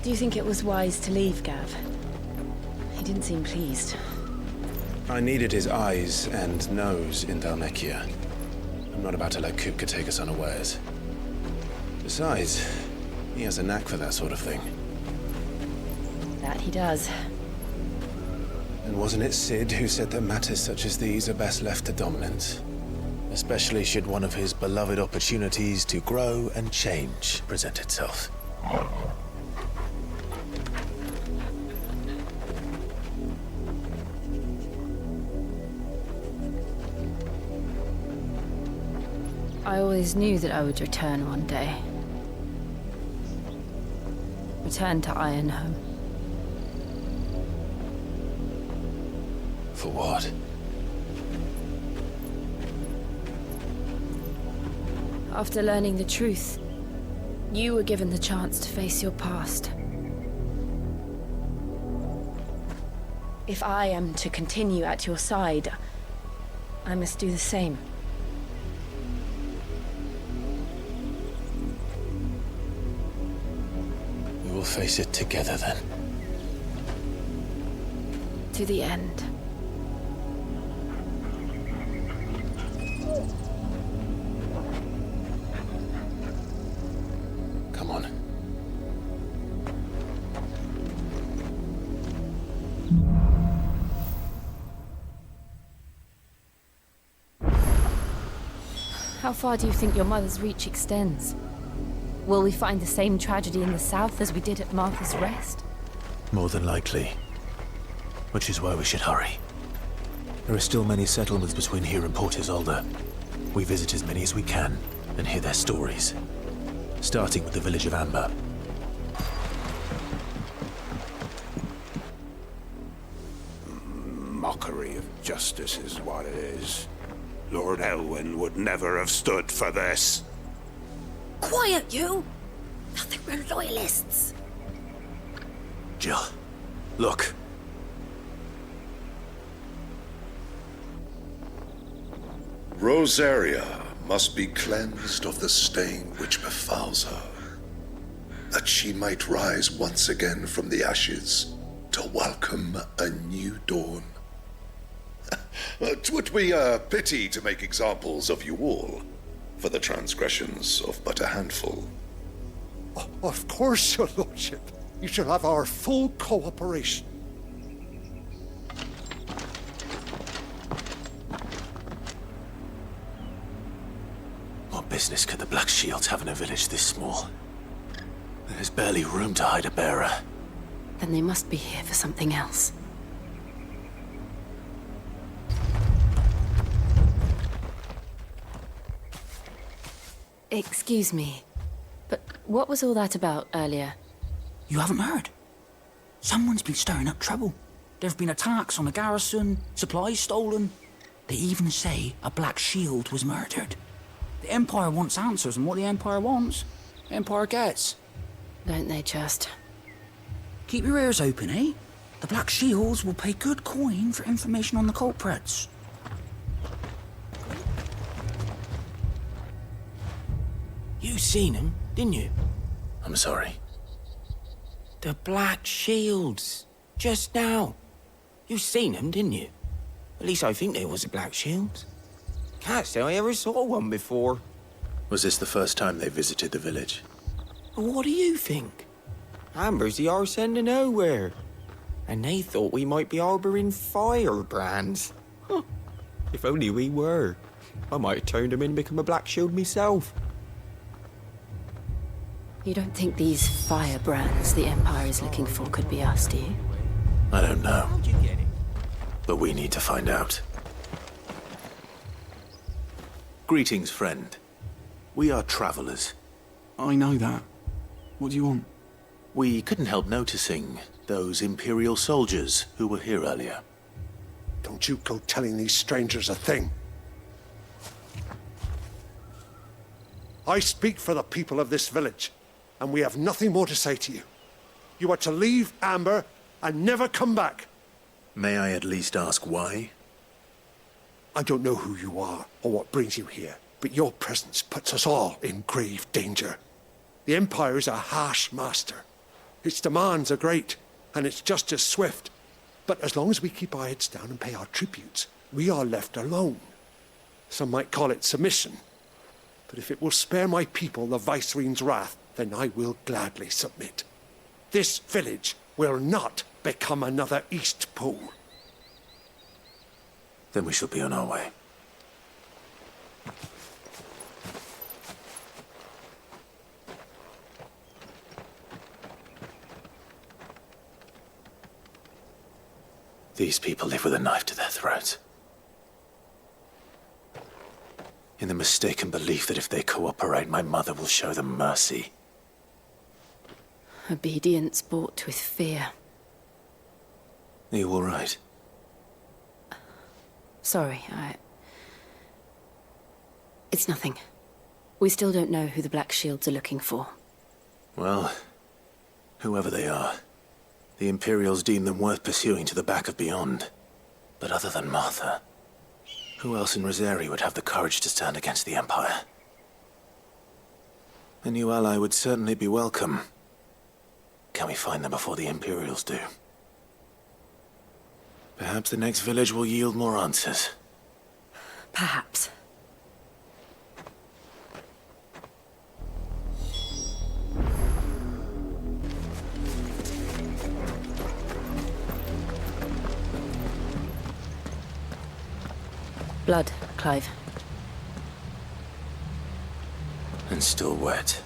Do you think it was wise to leave, Gav? He didn't seem pleased. I needed his eyes and nose in Dhalmekia. I'm not about to let Kupka take us unawares. Besides, he has a knack for that sort of thing. That he does. And wasn't it Sid who said that matters such as these are best left to dominance? Especially should one of his beloved opportunities to grow and change present itself. I always knew that I would return one day. Return to Ironhome. For what? After learning the truth, you were given the chance to face your past. If I am to continue at your side, I must do the same. We will face it together then. To the end. Come on. How far do you think your mother's reach extends? Will we find the same tragedy in the south as we did at Martha's Rest? More than likely. Which is why we should hurry. There are still many settlements between here and Port Isolde. We visit as many as we can and hear their stories. Starting with the village of Amber. Mockery of justice is what it is. Lord Elwyn would never have stood for this. Quiet, you! Nothing, we're loyalists. Jill, look. Rosaria must be cleansed of the stain which befouls her, that she might rise once again from the ashes to welcome a new dawn. 'Twould be a pity to make examples of you all, for the transgressions of but a handful. Of course, your lordship. You shall have our full cooperation. What business could the Black Shields have in a village this small? There's barely room to hide a bearer. Then they must be here for something else. Excuse me, but what was all that about earlier? You haven't heard? Someone's been stirring up trouble. There have been attacks on the garrison, supplies stolen. They even say a Black Shield was murdered. The Empire wants answers, and what the Empire wants, the Empire gets. Don't they just? Keep your ears open, eh? The Black Shields will pay good coin for information on the culprits. You seen him, didn't you? I'm sorry. The Black Shields. Just now. You seen them, didn't you? At least I think there was a Black Shield. Can't say I ever saw one before. Was this the first time they visited the village? But what do you think? Amber's the arse end of nowhere. And they thought we might be harboring firebrands. Huh. If only we were. I might have turned them in and become a Black Shield myself. You don't think these firebrands the Empire is looking for could be us, do you? I don't know. How'd you get it? But we need to find out. Greetings, friend. We are travelers. I know that. What do you want? We couldn't help noticing those Imperial soldiers who were here earlier. Don't you go telling these strangers a thing. I speak for the people of this village, and we have nothing more to say to you. You are to leave Amber and never come back. May I at least ask why? I don't know who you are or what brings you here, but your presence puts us all in grave danger. The Empire is a harsh master. Its demands are great, and it's just as swift. But as long as we keep our heads down and pay our tributes, we are left alone. Some might call it submission. But if it will spare my people the Viceroy's wrath, then I will gladly submit. This village will not become another East Pool. Then we shall be on our way. These people live with a knife to their throats. In the mistaken belief that if they cooperate, my mother will show them mercy. Obedience bought with fear. Are you all right? Sorry, It's nothing. We still don't know who the Black Shields are looking for. Well, whoever they are, the Imperials deem them worth pursuing to the back of beyond. But other than Martha, who else in Rosari would have the courage to stand against the Empire? A new ally would certainly be welcome. Can we find them before the Imperials do? Perhaps the next village will yield more answers. Perhaps. Blood, Clive. And still wet.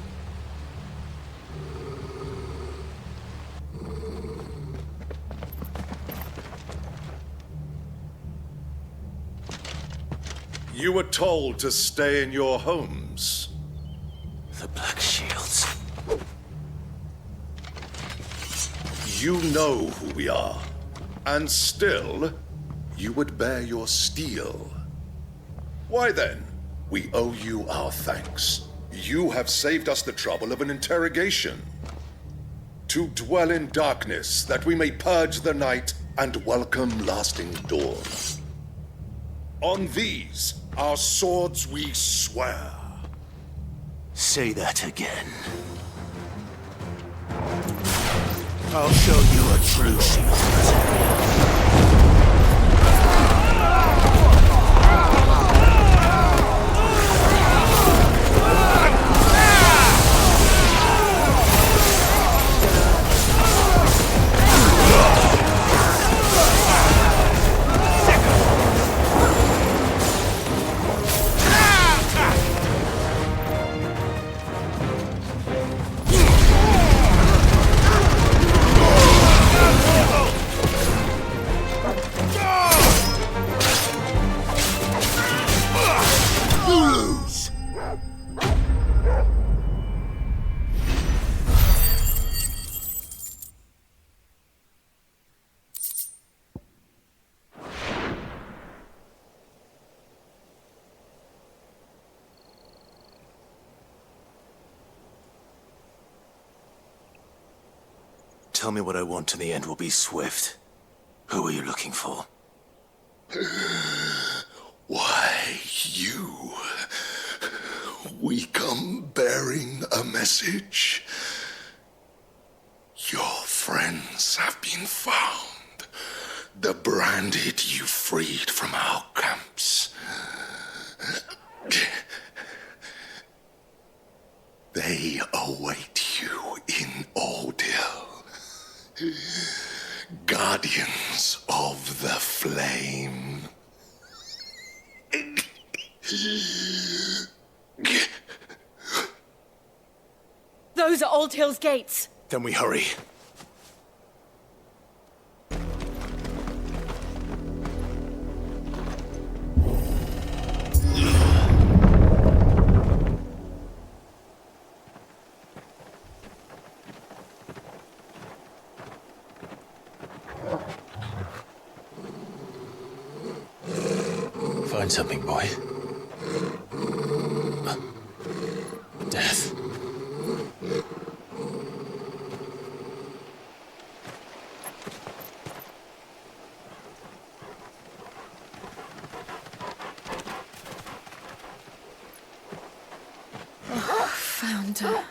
You were told to stay in your homes. The Black Shields. You know who we are. And still, you would bear your steel. Why then? We owe you our thanks. You have saved us the trouble of an interrogation. To dwell in darkness, that we may purge the night and welcome lasting dawn. On these, our swords we swear. Say that again. I'll show you a true shield. Tell me what I want and the end will be swift. Who are you looking for? Why, you. We come bearing a message. Your friends have been found. The branded you freed from our camps. They await you in Odil. Guardians of the Flame. Those are Old Hill's gates. Then we hurry. Find something, boy. Death. Found her.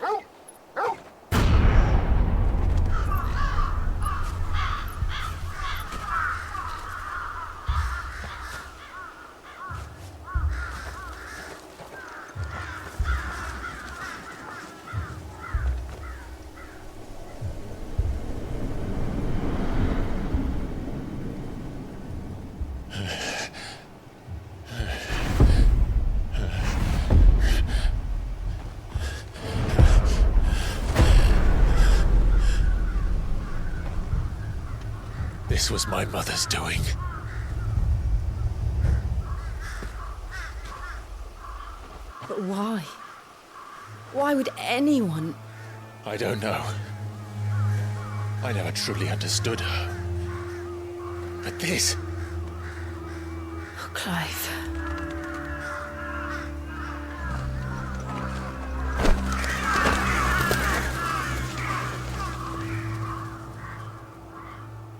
This was my mother's doing. But why? Why would anyone... I don't know. I never truly understood her. But this... Oh, Clive.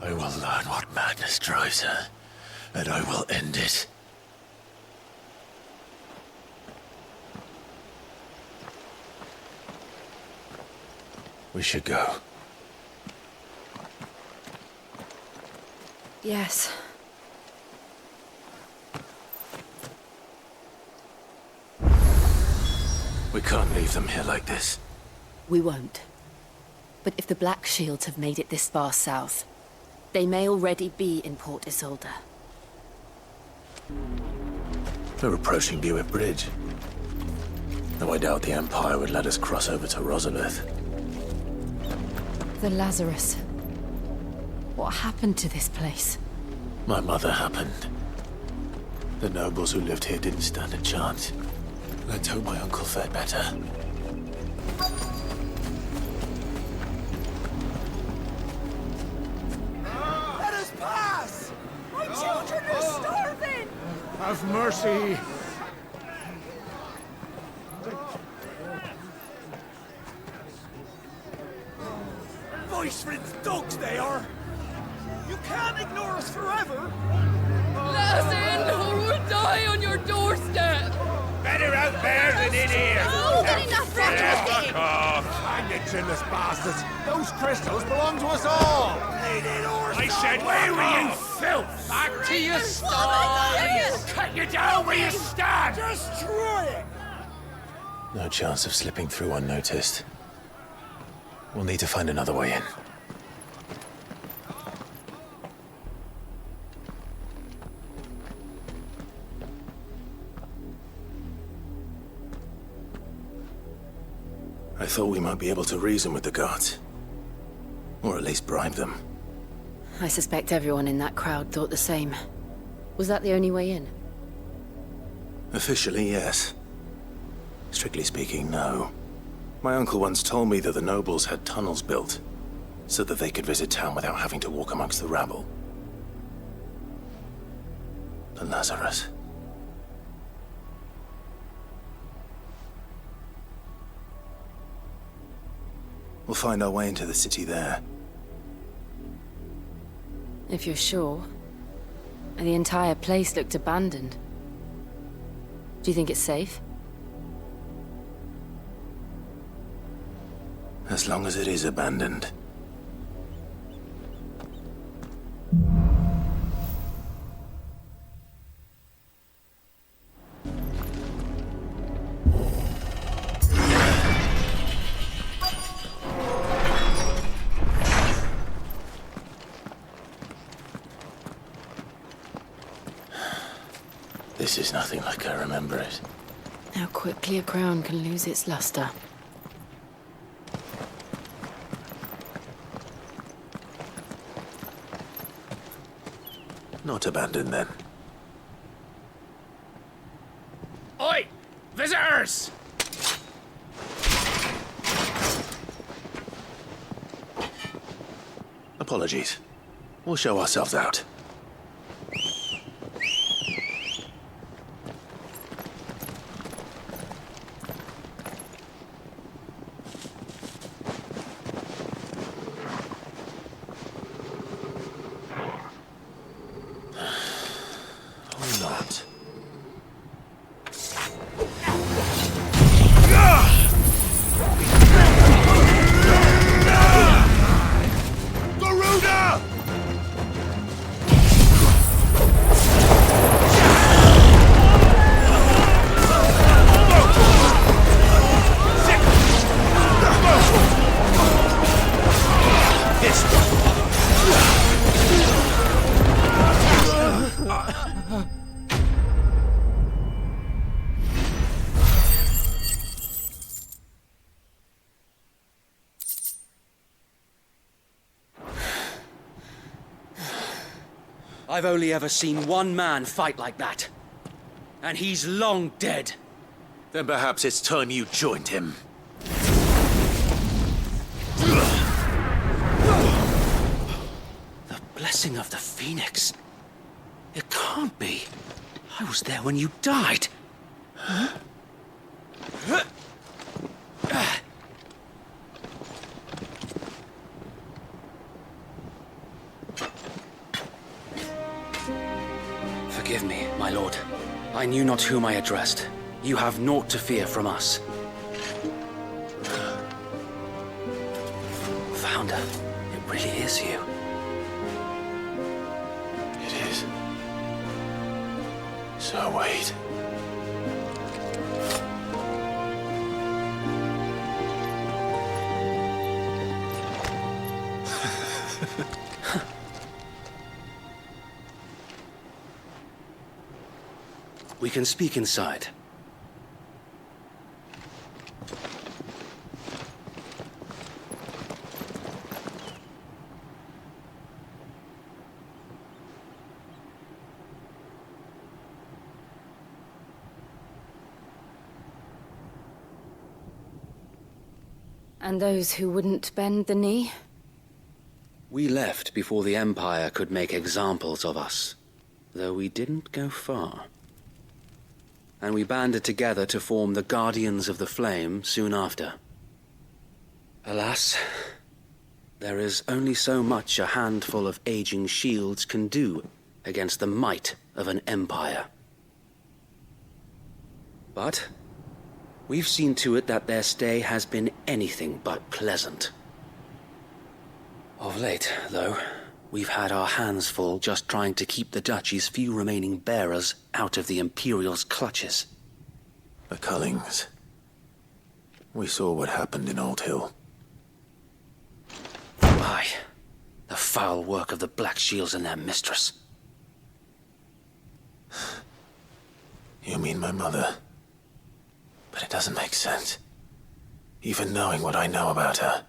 I will learn what madness drives her, and I will end it. We should go. Yes. We can't leave them here like this. We won't. But if the Black Shields have made it this far south, they may already be in Port Isolde. We're approaching Buick Bridge. Though I doubt the Empire would let us cross over to Rosalith. The Lazarus. What happened to this place? My mother happened. The nobles who lived here didn't stand a chance. Let's hope my uncle fared better. Let us pass! My children are starving! Have mercy! Voice-riddled dogs they are! You can't ignore us forever! Let us in, or we'll die on your doorstep! Better out there than in here! Oh, get enough Fuck off! Hang you chinless bastards! Those crystals belong to us all! I said, where were you, filth? Back to your stalls! Cut you down where you stand! Destroy it! No chance of slipping through unnoticed. We'll need to find another way in. I thought we might be able to reason with the guards. Or at least bribe them. I suspect everyone in that crowd thought the same. Was that the only way in? Officially, yes. Strictly speaking, no. My uncle once told me that the nobles had tunnels built, so that they could visit town without having to walk amongst the rabble. The Lazarus. We'll find our way into the city there. If you're sure. The entire place looked abandoned. Do you think it's safe? As long as it is abandoned. This is nothing like I remember it. How quickly a crown can lose its luster. Not abandoned, then. Oi! Visitors! Apologies. We'll show ourselves out. Or not. Garuda! I've only ever seen one man fight like that. And he's long dead. Then perhaps it's time you joined him. The blessing of the Phoenix. It can't be. I was there when you died. Forgive me, my lord. I knew not whom I addressed. You have naught to fear from us. Founder, it really is you. It is. So wait. We can speak inside. And those who wouldn't bend the knee? We left before the Empire could make examples of us, though we didn't go far. And we banded together to form the Guardians of the Flame soon after. Alas, there is only so much a handful of aging shields can do against the might of an empire. But we've seen to it that their stay has been anything but pleasant. Of late, though, we've had our hands full just trying to keep the Duchy's few remaining bearers out of the Imperial's clutches. The Cullings. We saw what happened in Old Hill. Aye, the foul work of the Black Shields and their mistress. You mean my mother? But it doesn't make sense. Even knowing what I know about her.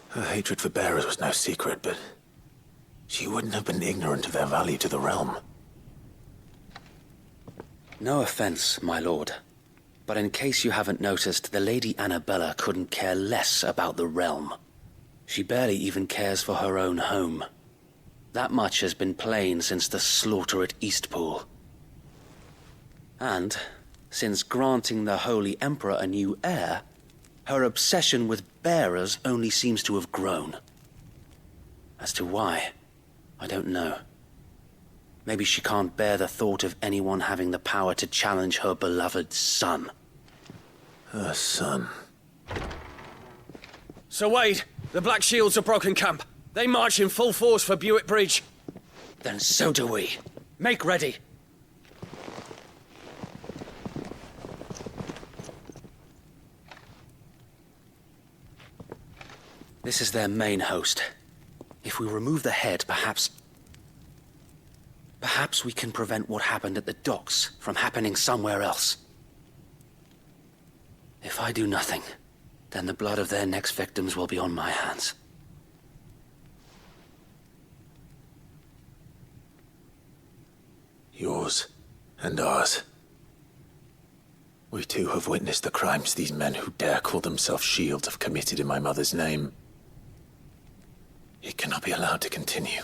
Her hatred for bearers was no secret, but she wouldn't have been ignorant of their value to the realm. No offense, my lord, but in case you haven't noticed, the Lady Annabella couldn't care less about the realm. She barely even cares for her own home. That much has been plain since the slaughter at Eastpool. And, since granting the Holy Emperor a new heir, her obsession with bearers only seems to have grown. As to why, I don't know. Maybe she can't bear the thought of anyone having the power to challenge her beloved son. Her son. Sir Wade, the Black Shields have broken camp. They march in full force for Buick Bridge. Then so do we. Make ready. This is their main host. If we remove the head, perhaps we can prevent what happened at the docks from happening somewhere else. If I do nothing, then the blood of their next victims will be on my hands. Yours and ours. We too have witnessed the crimes these men who dare call themselves shields have committed in my mother's name. It cannot be allowed to continue.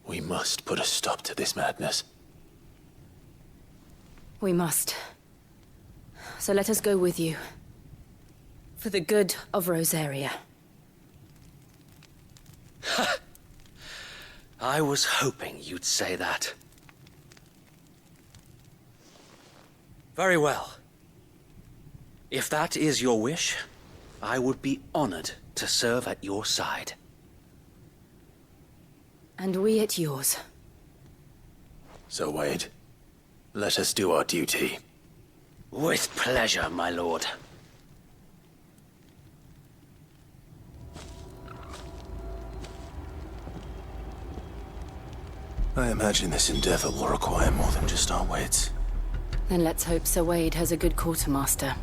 We must put a stop to this madness. We must. So let us go with you. For the good of Rosaria. I was hoping you'd say that. Very well. If that is your wish, I would be honored to serve at your side. And we at yours. So, Wade, let us do our duty. With pleasure, my lord. I imagine this endeavor will require more than just our wits. Then let's hope Sir Wade has a good quartermaster.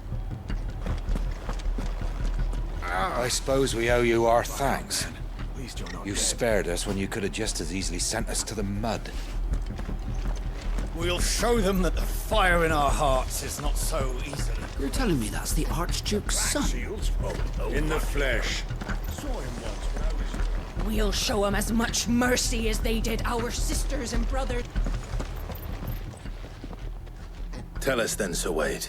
I suppose we owe you our thanks. least you're not You dead. spared us when you could have just as easily sent us to the mud. We'll show them that the fire in our hearts is not so easily. You're telling me that's the Archduke's son? In the flesh. We'll show them as much mercy as they did our sisters and brothers. Tell us then, Sir Wade.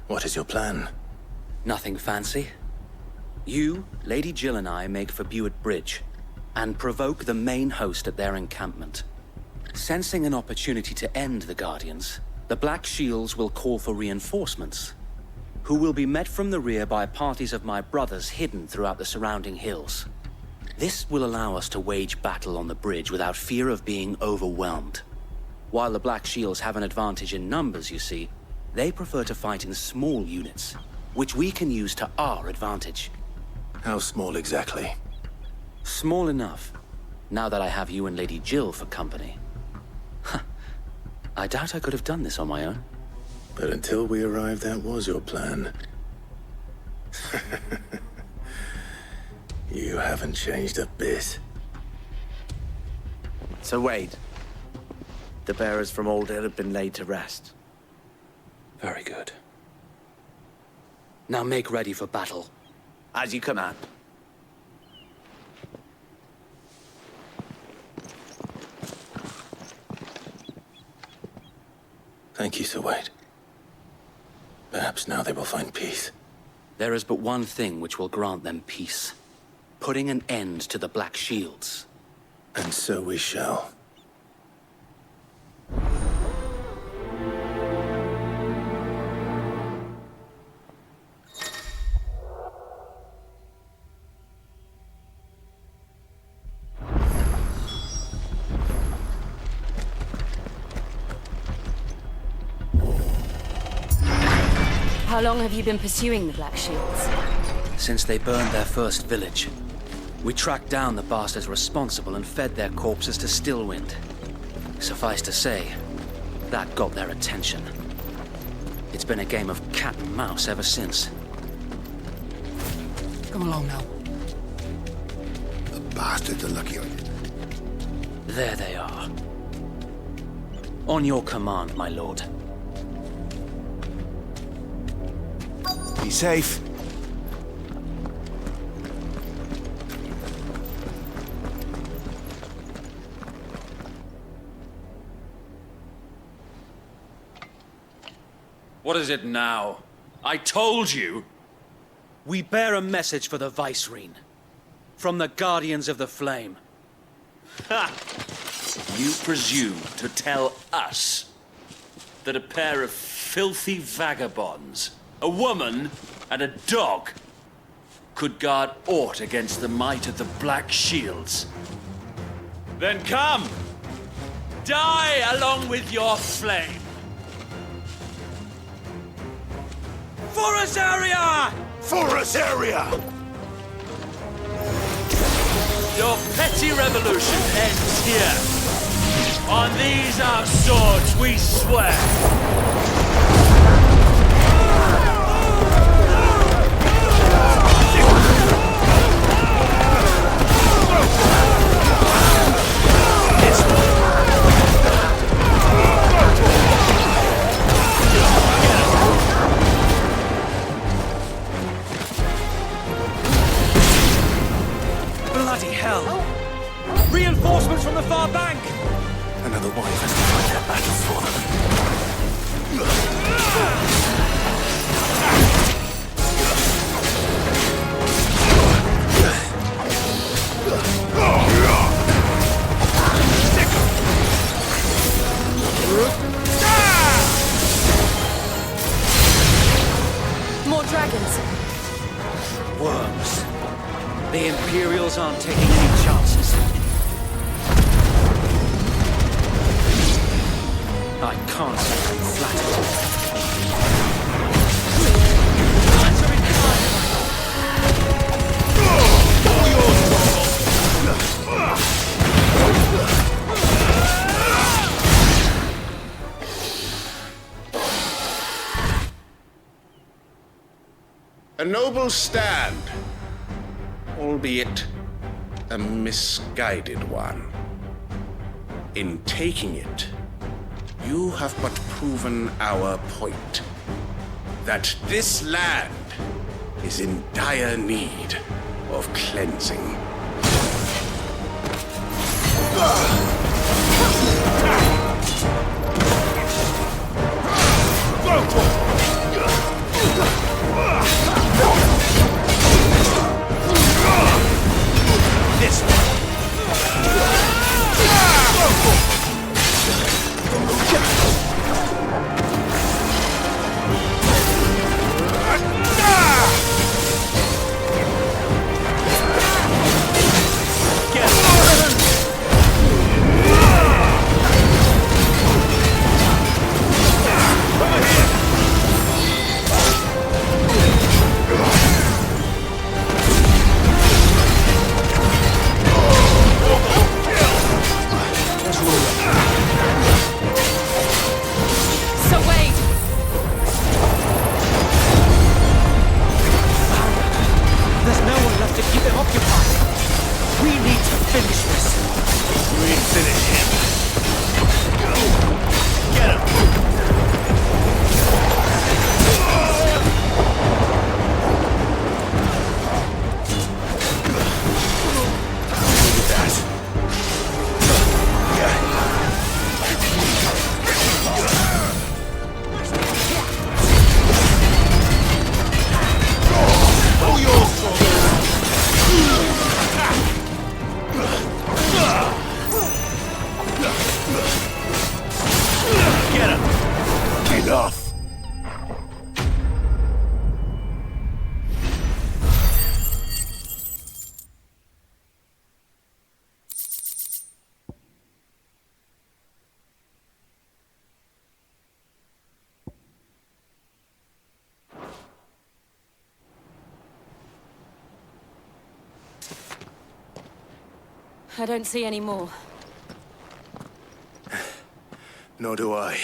What is your plan? Nothing fancy. You, Lady Jill and I make for Buett Bridge and provoke the main host at their encampment. Sensing an opportunity to end the Guardians, the Black Shields will call for reinforcements, who will be met from the rear by parties of my brothers hidden throughout the surrounding hills. This will allow us to wage battle on the bridge without fear of being overwhelmed. While the Black Shields have an advantage in numbers, you see, they prefer to fight in small units, which we can use to our advantage. How small exactly? Small enough, now that I have you and Lady Jill for company. I doubt I could have done this on my own. But until we arrived, that was your plan. You haven't changed a bit. So Wade, the bearers from Old Hill have been laid to rest. Very good. Now make ready for battle. As you command. Thank you, Sir Wade. Perhaps now they will find peace. There is but one thing which will grant them peace. Putting an end to the Black Shields. And so we shall. How long have you been pursuing the Black Shields? Since they burned their first village, we tracked down the bastards responsible and fed their corpses to Stillwind. Suffice to say, that got their attention. It's been a game of cat and mouse ever since. Come along now. The bastards are lucky I did. There they are. On your command, my lord. Be safe. What is it now? I told you! We bear a message for the Vicereine. From the Guardians of the Flame. Ha! You presume to tell us that a pair of filthy vagabonds, a woman and a dog, could guard aught against the might of the Black Shields? Then come! Die along with your flame! For Azaria! For Azaria! Your petty revolution ends here. On these our swords we swear. Bloody hell! Reinforcements from the far bank! Another wife has to fight their battle for More dragons! Worms. The Imperials aren't taking any chances. I can't say I'm flattered. A noble stand, albeit a misguided one. In taking it, you have but proven our point. That this land is in dire need of cleansing. This one. I don't see any more. Nor do I.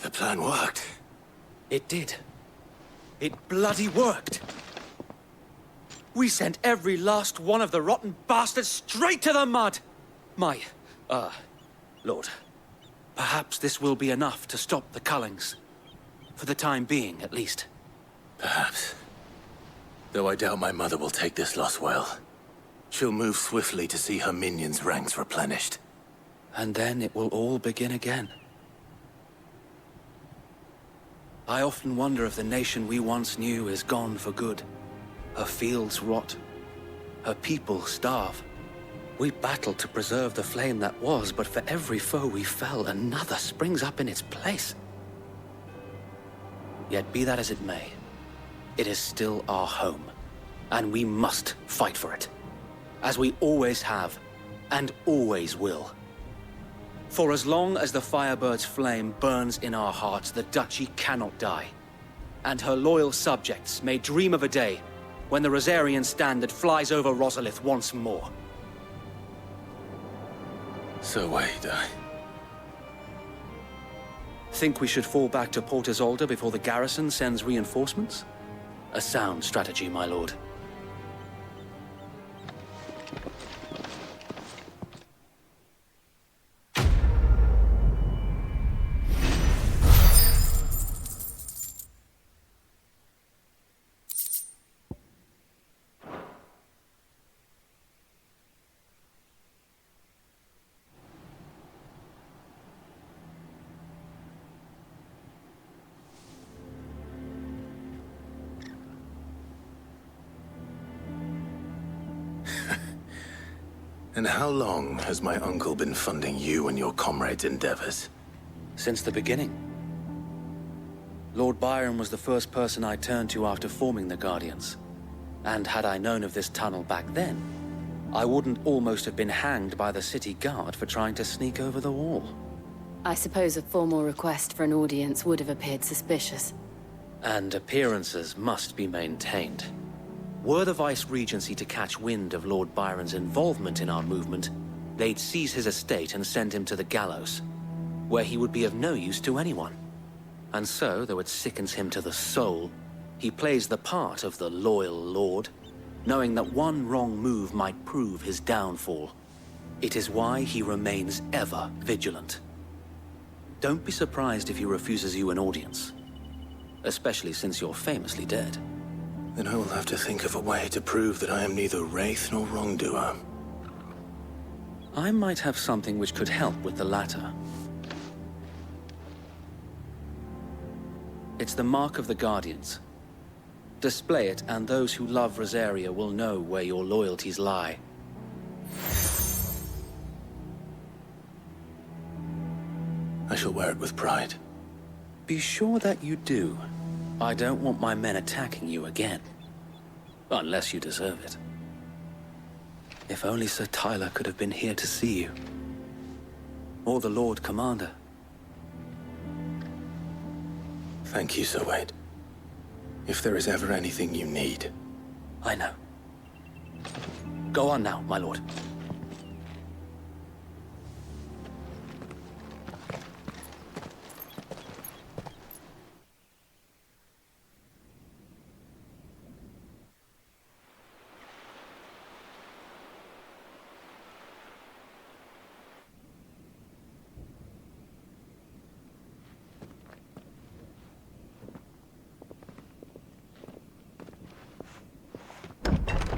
The plan worked. It did. It bloody worked. We sent every last one of the rotten bastards straight to the mud! Lord, perhaps this will be enough to stop the Cullings. For the time being, at least. Perhaps. Though I doubt my mother will take this loss well. She'll move swiftly to see her minions' ranks replenished. And then it will all begin again. I often wonder if the nation we once knew is gone for good. Her fields rot. Her people starve. We battled to preserve the flame that was, but for every foe we fell, another springs up in its place. Yet be that as it may, it is still our home, and we must fight for it. As we always have, and always will. For as long as the Firebird's flame burns in our hearts, the Duchy cannot die. And her loyal subjects may dream of a day when the Rosarian standard flies over Rosalith once more. So wait, Think we should fall back to Port Isolde before the garrison sends reinforcements? A sound strategy, my lord. And how long has my uncle been funding you and your comrades' endeavors? Since the beginning. Lord Byron was the first person I turned to after forming the Guardians. And had I known of this tunnel back then, I wouldn't almost have been hanged by the city guard for trying to sneak over the wall. I suppose a formal request for an audience would have appeared suspicious. And appearances must be maintained. Were the Vice-Regency to catch wind of Lord Byron's involvement in our movement, they'd seize his estate and send him to the gallows, where he would be of no use to anyone. And so, though it sickens him to the soul, he plays the part of the loyal lord, knowing that one wrong move might prove his downfall. It is why he remains ever vigilant. Don't be surprised if he refuses you an audience, especially since you're famously dead. Then I will have to think of a way to prove that I am neither wraith nor wrongdoer. I might have something which could help with the latter. It's the mark of the Guardians. Display it, and those who love Rosaria will know where your loyalties lie. I shall wear it with pride. Be sure that you do. I don't want my men attacking you again. Unless you deserve it. If only Sir Tyler could have been here to see you. Or the Lord Commander. Thank you, Sir Wade. If there is ever anything you need. I know. Go on now, my lord.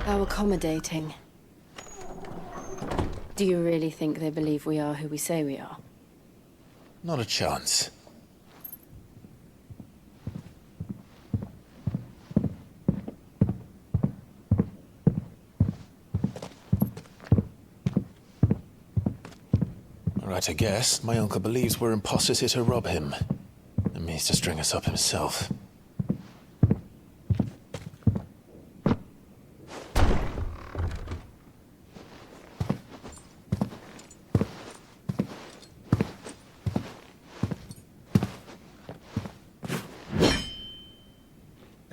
How accommodating. Do you really think they believe we are who we say we are? Not a chance. Right, I guess. My uncle believes we're imposters here to rob him. And means to string us up himself.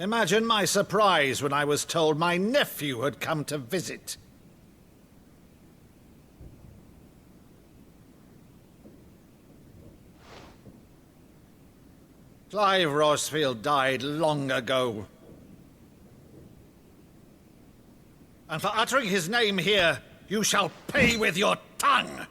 Imagine my surprise when I was told my nephew had come to visit. Clive Rosfield died long ago. And for uttering his name here, you shall pay with your tongue!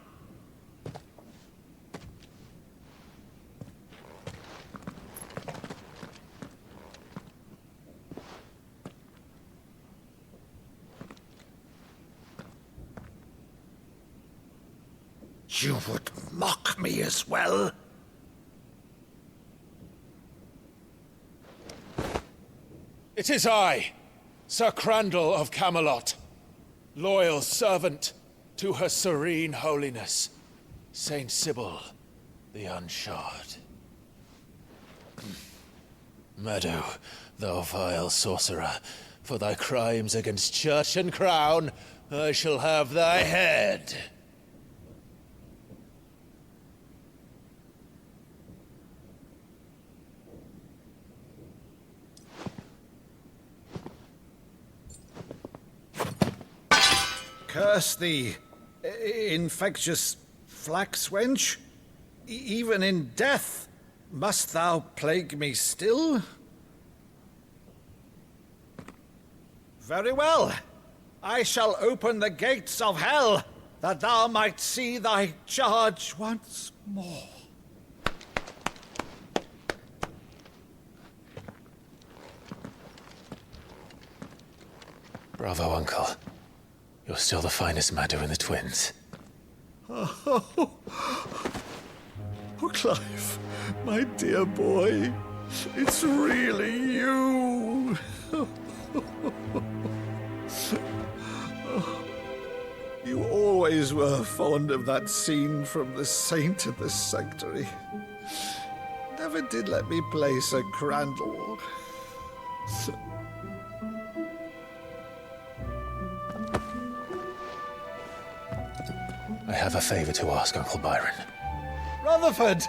You would mock me as well? It is I, Sir Crandall of Camelot, loyal servant to Her Serene Holiness, Saint Sybil the Unshod. Meadow, thou vile sorcerer, for thy crimes against church and crown, I shall have thy head. Curse thee, infectious flax wench. Even in death, must thou plague me still? Very well. I shall open the gates of hell, that thou might see thy charge once more. Bravo, Uncle. You're still the finest Maddu in the twins. Oh, Clive, my dear boy, it's really you. You always were fond of that scene from The Saint and the Sanctuary. Never did let me play Sir Crandall. I have a favor to ask, Uncle Byron. Rutherford,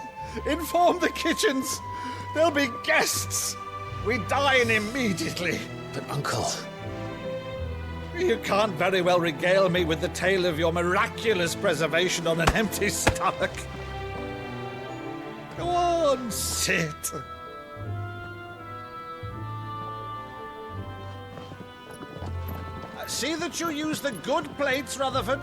inform the kitchens. There'll be guests. We dine immediately. But, Uncle... You can't very well regale me with the tale of your miraculous preservation on an empty stomach. Go on, sit. See that you use the good plates, Rutherford.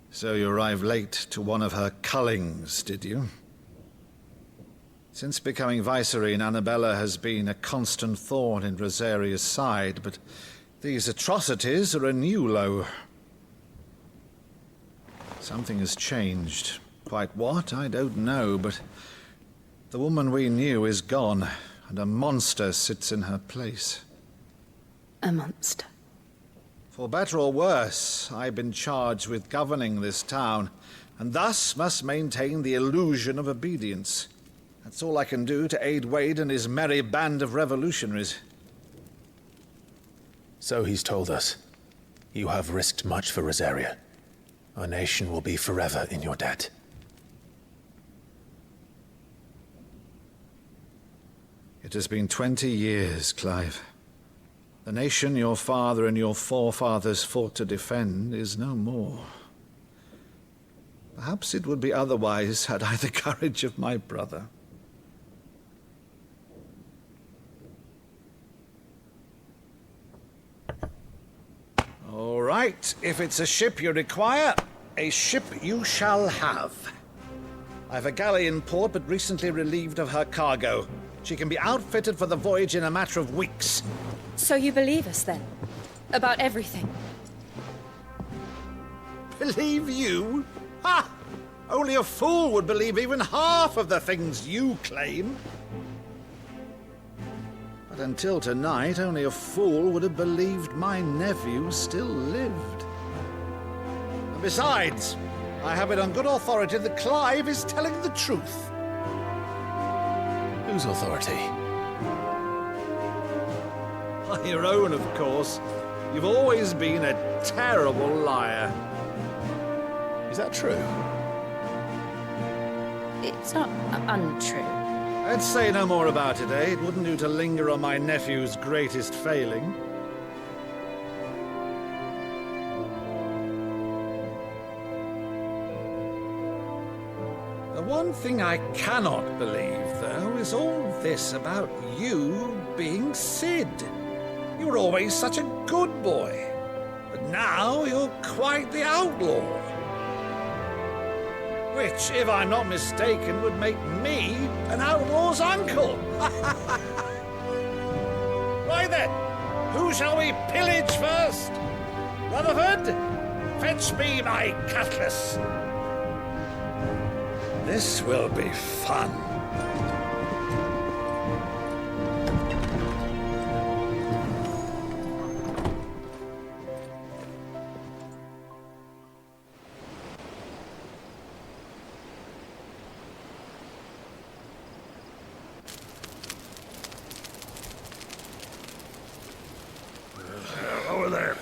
So you arrived late to one of her cullings, did you? Since becoming Vicereine, Annabella has been a constant thorn in Rosaria's side, but these atrocities are a new low. Something has changed. Quite what, I don't know, but the woman we knew is gone, and a monster sits in her place. A monster. For better or worse, I've been charged with governing this town, and thus must maintain the illusion of obedience. That's all I can do to aid Wade and his merry band of revolutionaries. So he's told us. You have risked much for Rosaria. Our nation will be forever in your debt. It has been 20 years, Clive. The nation your father and your forefathers fought to defend is no more. Perhaps it would be otherwise had I the courage of my brother. All right, if it's a ship you require, a ship you shall have. I've a galley in port, but recently relieved of her cargo. She can be outfitted for the voyage in a matter of weeks. So you believe us, then? About everything? Believe you? Ha! Only a fool would believe even half of the things you claim. But until tonight, only a fool would have believed my nephew still lived. And besides, I have it on good authority that Clive is telling the truth. Whose authority? On your own, of course. You've always been a terrible liar. Is that true? It's not untrue. Let's say no more about it, eh? It wouldn't do to linger on my nephew's greatest failing. The one thing I cannot believe, though, is all this about you being Sid. You were always such a good boy, but now you're quite the outlaw. Which, if I'm not mistaken, would make me an outlaw's uncle. Right then, who shall we pillage first? Rutherford, fetch me my cutlass. This will be fun. Over there.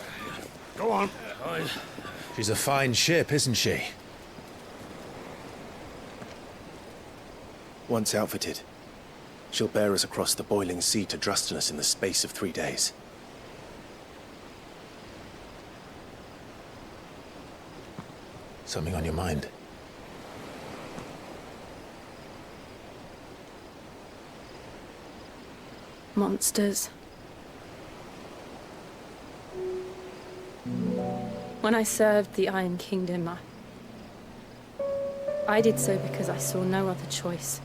Go on. She's a fine ship, isn't she? Once outfitted, she'll bear us across the boiling sea to Drustinus in the space of 3 days. Something on your mind? Monsters. When I served the Iron Kingdom, I did so because I saw no other choice.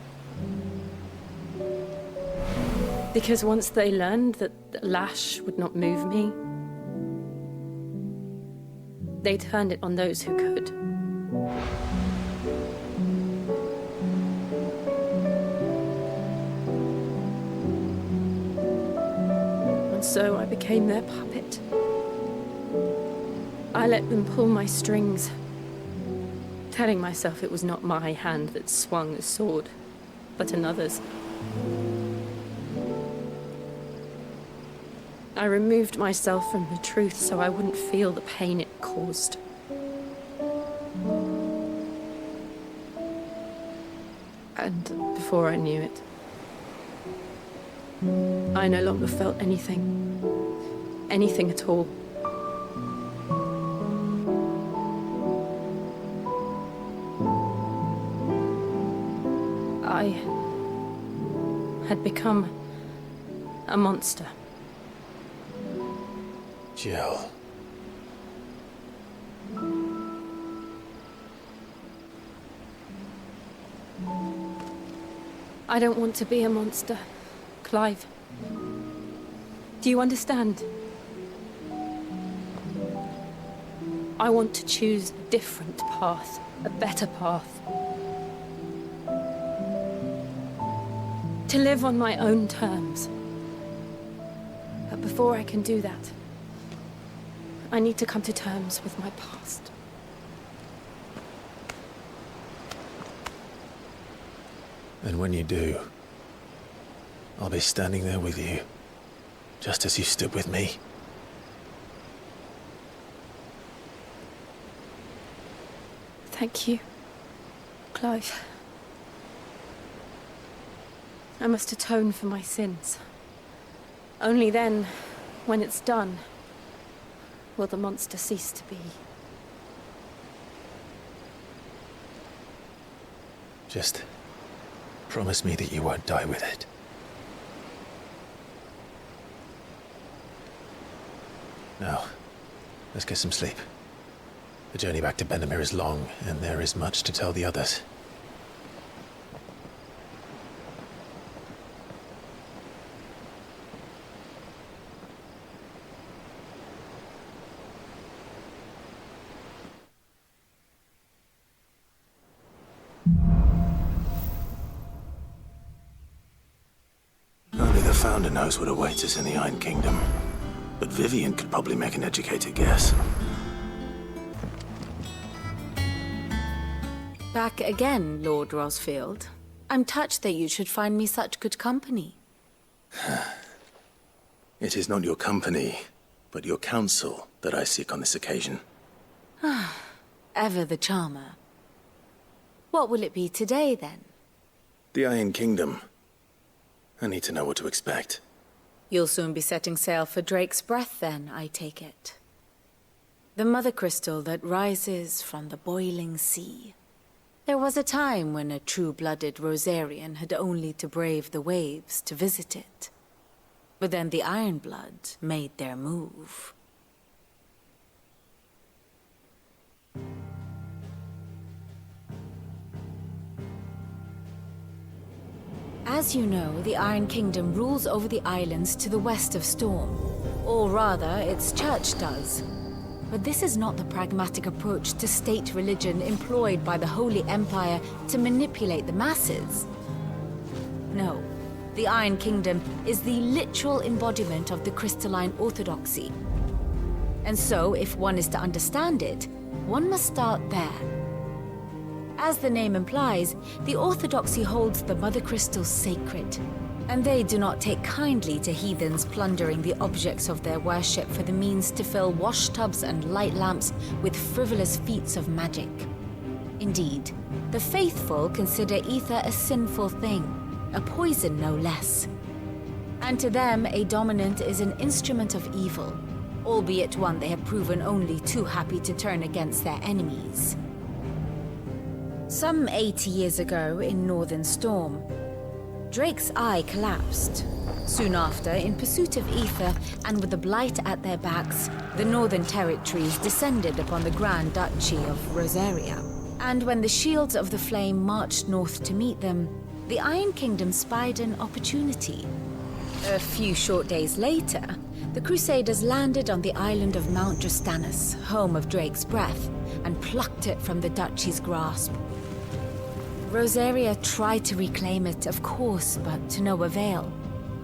Because once they learned that the lash would not move me, they turned it on those who could. And so I became their puppet. I let them pull my strings, telling myself it was not my hand that swung the sword, but another's. I removed myself from the truth so I wouldn't feel the pain it caused. And before I knew it, I no longer felt anything. Anything at all. had become a monster. Jill. I don't want to be a monster, Clive. Do you understand? I want to choose a different path, a better path. To live on my own terms. But before I can do that, I need to come to terms with my past. And when you do, I'll be standing there with you, just as you stood with me. Thank you, Clive. I must atone for my sins. Only then, when it's done, will the monster cease to be. Just promise me that you won't die with it. Now, let's get some sleep. The journey back to Benamir is long, and there is much to tell the others. Only the Founder knows what awaits us in the Iron Kingdom. But Vivian could probably make an educated guess. Back again, Lord Rosfield. I'm touched that you should find me such good company. It is not your company, but your counsel that I seek on this occasion. Ever the charmer. What will it be today, then? The Iron Kingdom. I need to know what to expect. You'll soon be setting sail for Drake's Breath, then, I take it. The mother crystal that rises from the boiling sea. There was a time when a true-blooded Rosarian had only to brave the waves to visit it. But then the Ironblood made their move. As you know, the Iron Kingdom rules over the islands to the west of Storm. Or rather, its church does. But this is not the pragmatic approach to state religion employed by the Holy Empire to manipulate the masses. No, the Iron Kingdom is the literal embodiment of the crystalline orthodoxy. And so, if one is to understand it, one must start there. As the name implies, the orthodoxy holds the mother crystals sacred, and they do not take kindly to heathens plundering the objects of their worship for the means to fill washtubs and light lamps with frivolous feats of magic. Indeed, the faithful consider ether a sinful thing, a poison no less. And to them, a dominant is an instrument of evil, albeit one they have proven only too happy to turn against their enemies. Some 80 years ago in Northern Storm, Drake's eye collapsed. Soon after, in pursuit of ether and with the blight at their backs, the Northern Territories descended upon the Grand Duchy of Rosaria. And when the Shields of the Flame marched north to meet them, the Iron Kingdom spied an opportunity. A few short days later, the Crusaders landed on the island of Mount Drastanus, home of Drake's Breath, and plucked it from the Duchy's grasp. Rosaria tried to reclaim it, of course, but to no avail.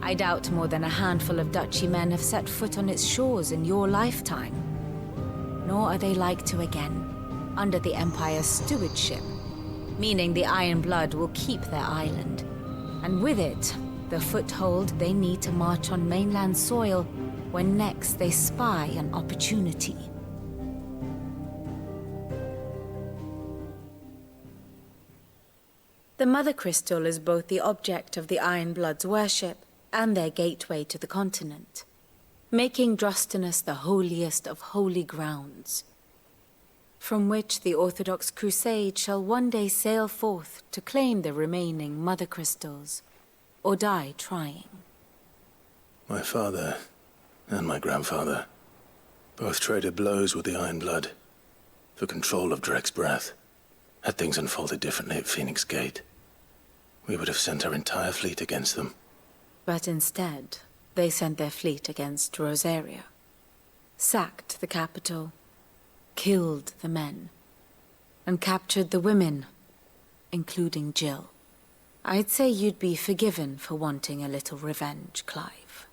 I doubt more than a handful of Duchy men have set foot on its shores in your lifetime. Nor are they like to again, under the Empire's stewardship, meaning the Iron Blood will keep their island, and with it, the foothold they need to march on mainland soil when next they spy an opportunity. The Mother Crystal is both the object of the Iron Blood's worship and their gateway to the continent, making Drastanus the holiest of holy grounds, from which the Orthodox Crusade shall one day sail forth to claim the remaining Mother Crystals, or die trying. My father and my grandfather both traded blows with the Iron Blood for control of Drek's breath. Had things unfolded differently at Phoenix Gate, we would have sent our entire fleet against them. But instead, they sent their fleet against Rosaria, sacked the capital, killed the men, and captured the women, including Jill. I'd say you'd be forgiven for wanting a little revenge, Clive.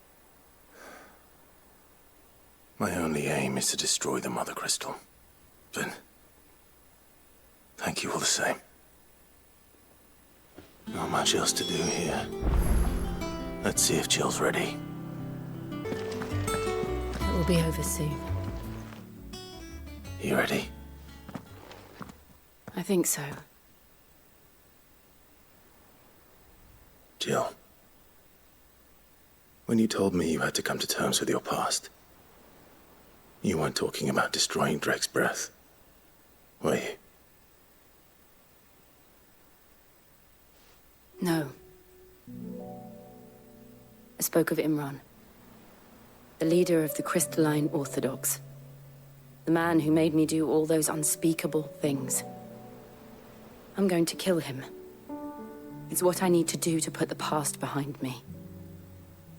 My only aim is to destroy the Mother Crystal. But thank you all the same. Not much else to do here. Let's see if Jill's ready. It will be over soon. You ready? I think so. Jill, when you told me you had to come to terms with your past, you weren't talking about destroying Drek's breath, were you? No. I spoke of Imran, the leader of the Crystalline Orthodox. The man who made me do all those unspeakable things. I'm going to kill him. It's what I need to do to put the past behind me.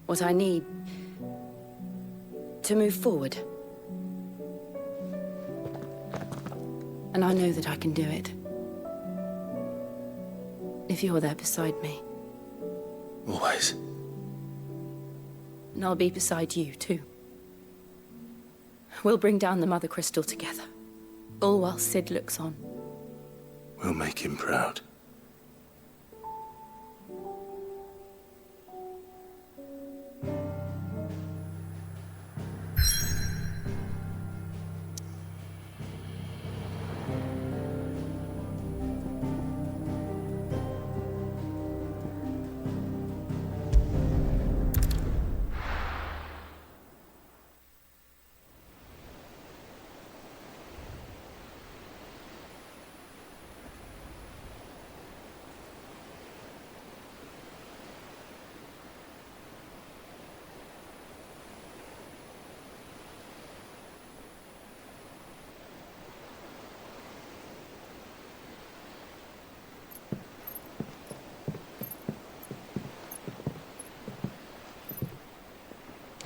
What I need to move forward. And I know that I can do it. If you're there beside me. Always. And I'll be beside you, too. We'll bring down the Mother Crystal together. All while Sid looks on. We'll make him proud.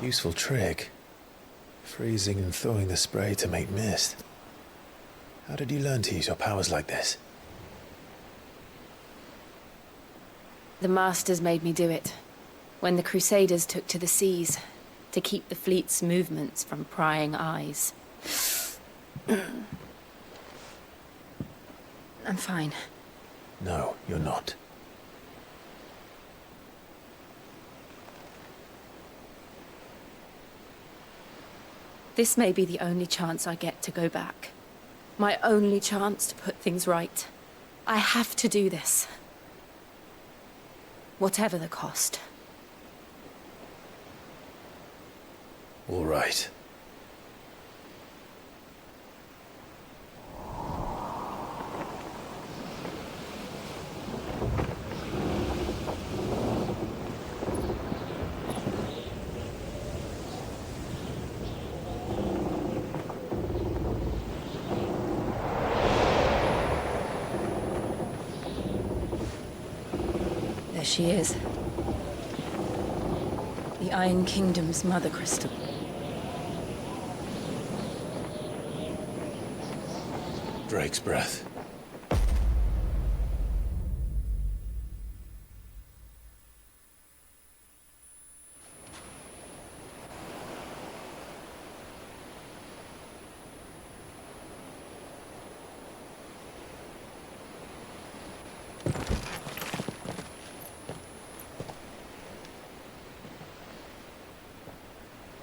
Useful trick. Freezing and thawing the spray to make mist. How did you learn to use your powers like this? The Masters made me do it. When the Crusaders took to the seas, to keep the fleet's movements from prying eyes. I'm fine. No, you're not. This may be the only chance I get to go back. My only chance to put things right. I have to do this. Whatever the cost. All right. There she is. The Iron Kingdom's Mother Crystal. Drake's breath.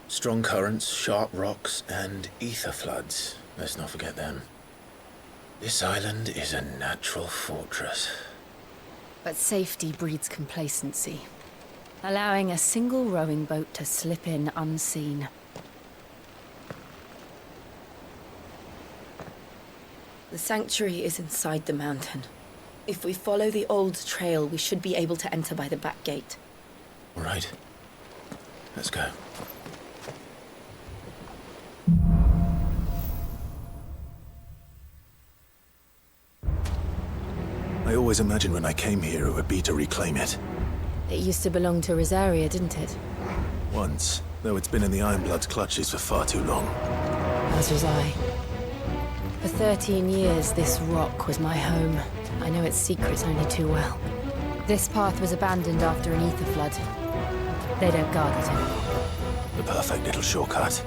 Strong currents, sharp rocks, and ether floods. Let's not forget them. This island is a natural fortress. But safety breeds complacency. Allowing a single rowing boat to slip in unseen. The sanctuary is inside the mountain. If we follow the old trail, we should be able to enter by the back gate. All right. Let's go. I always imagined when I came here it would be to reclaim it. It used to belong to Rosaria, didn't it? Once, though it's been in the Ironblood's clutches for far too long. As was I. For 13 years, this rock was my home. I know its secrets only too well. This path was abandoned after an ether flood. They don't guard it anymore. The perfect little shortcut.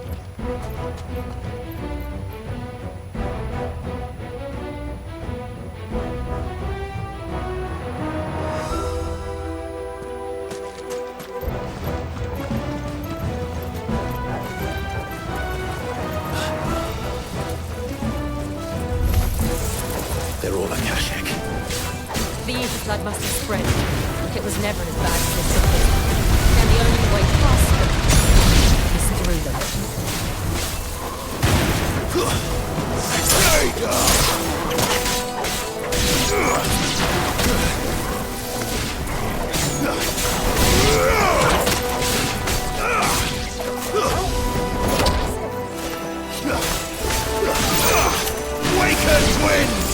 They're all Akashic. The ether flood must have spread. It was never as bad as this city. And the only way past them is through them. Waken twins!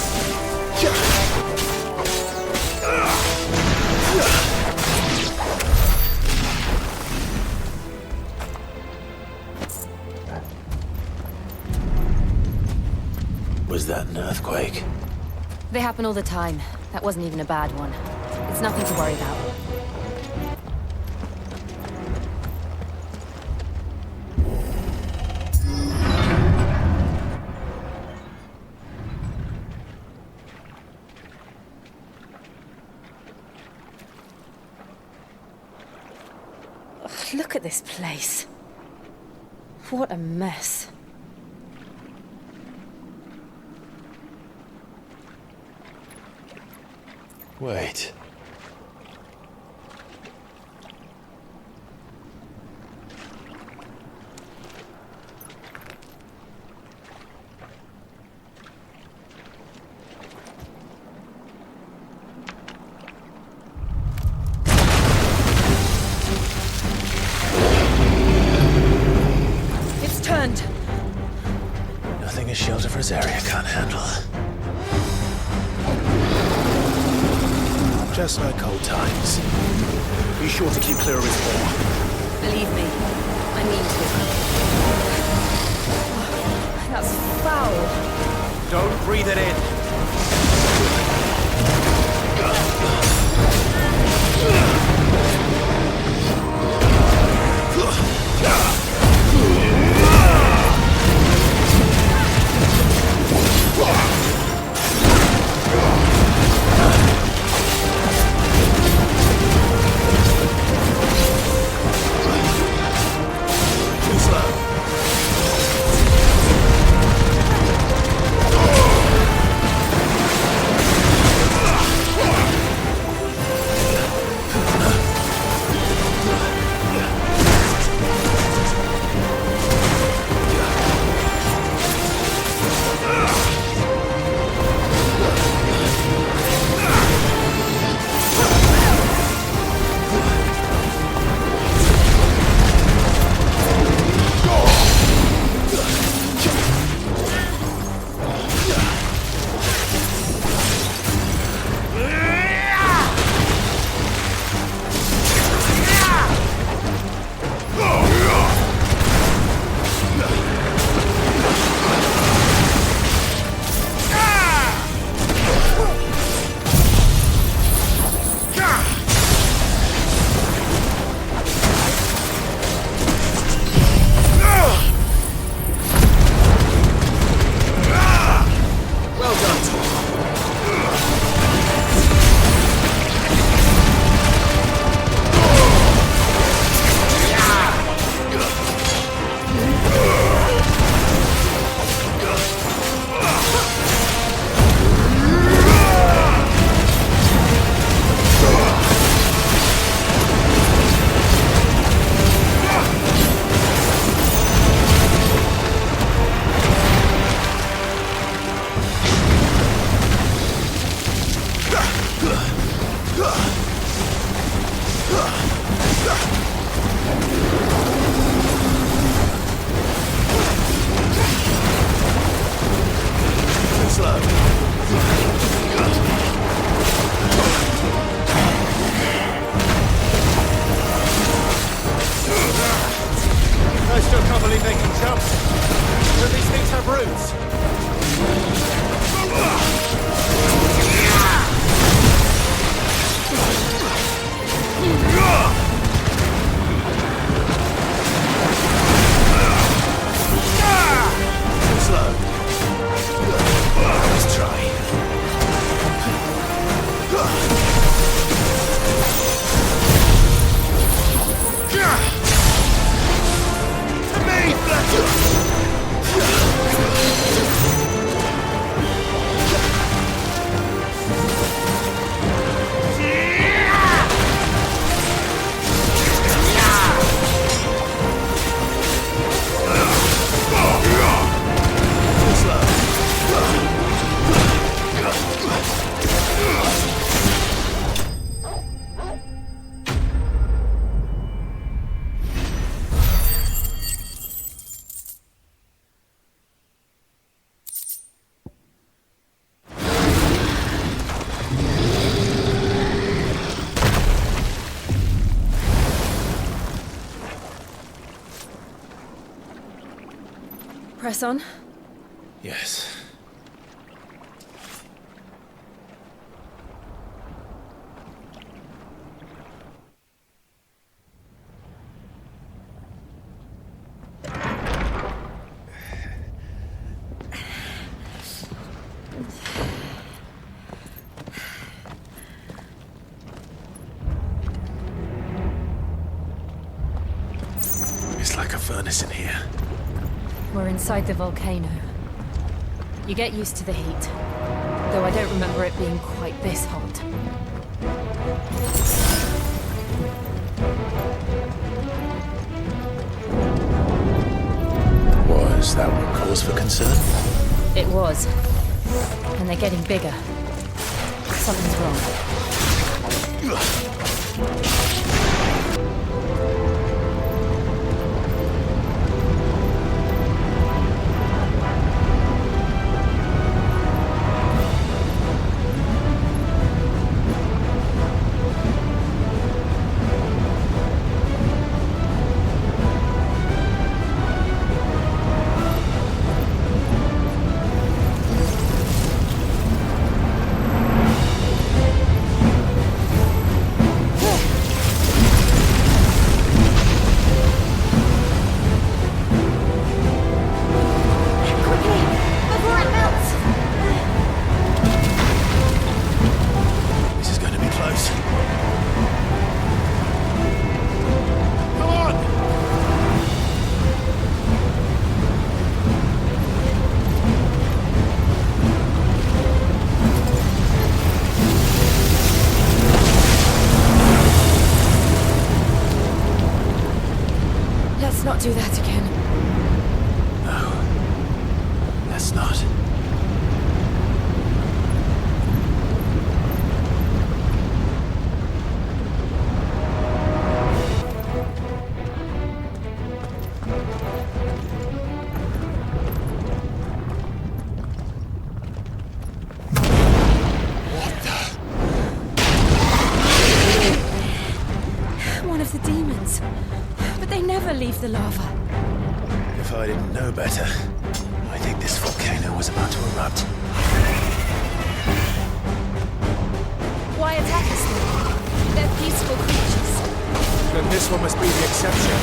Was that an earthquake? They happen all the time. That wasn't even a bad one. It's nothing to worry about. Ugh, look at this place. What a mess. Wait. It's turned. Nothing a shelter for Rosaria can't handle. Just like old times. Be sure to keep clear of his paw. Believe me, I mean to. That's foul. Don't breathe it in. I still can't believe they can jump. Do these things have roots? Too slow. Let's try. Press on. Yes. It's like a furnace in here. We're inside the volcano. You get used to the heat, though I don't remember it being quite this hot. Was that one cause for concern? It was. And they're getting bigger. Something's wrong. Not do that again. No. Let's not. One of the demons. But they never leave the lava. If I didn't know better, I think this volcano was about to erupt. Why attack us then? They're peaceful creatures. Then this one must be the exception.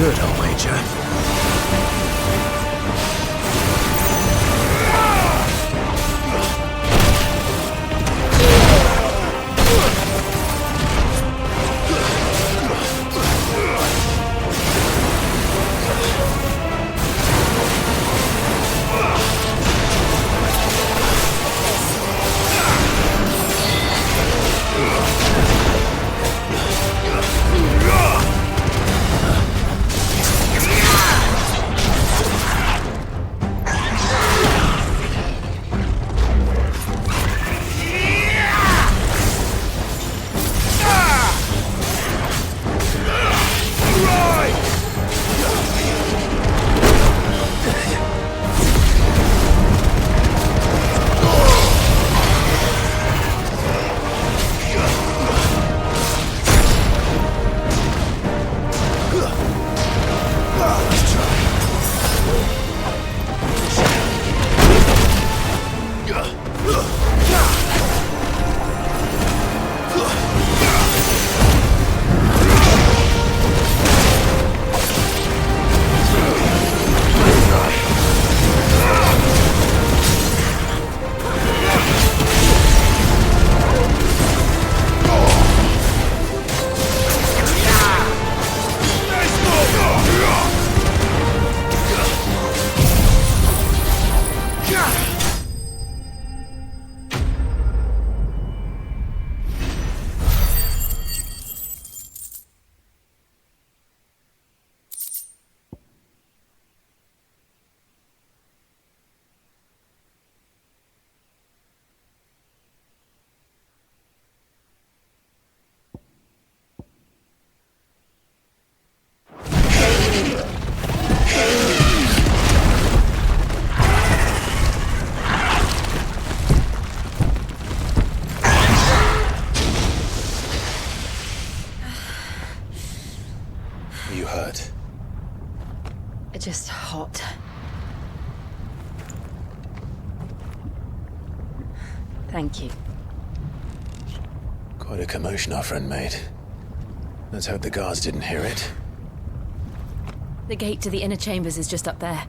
good, old Major. You hurt? Just hot. Thank you. Quite a commotion our friend made. Let's hope the guards didn't hear it. The gate to the inner chambers is just up there.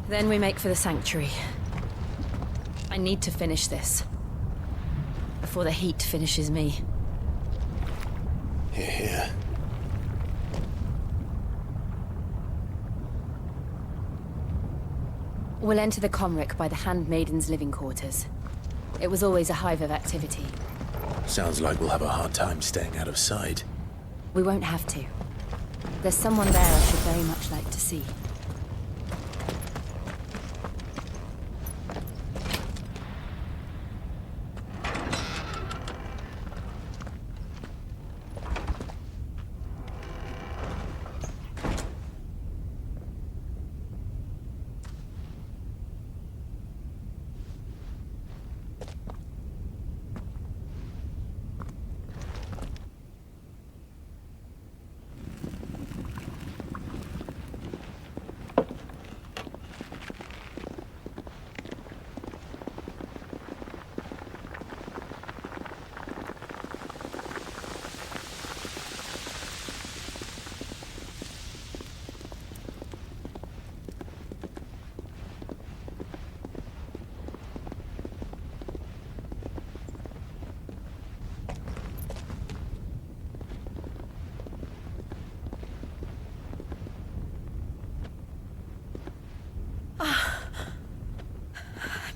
Then we make for the sanctuary. I need to finish this. Before the heat finishes me. Hear, hear. We'll enter the Comric by the Handmaiden's living quarters. It was always a hive of activity. Sounds like we'll have a hard time staying out of sight. We won't have to. There's someone there I should very much like to see.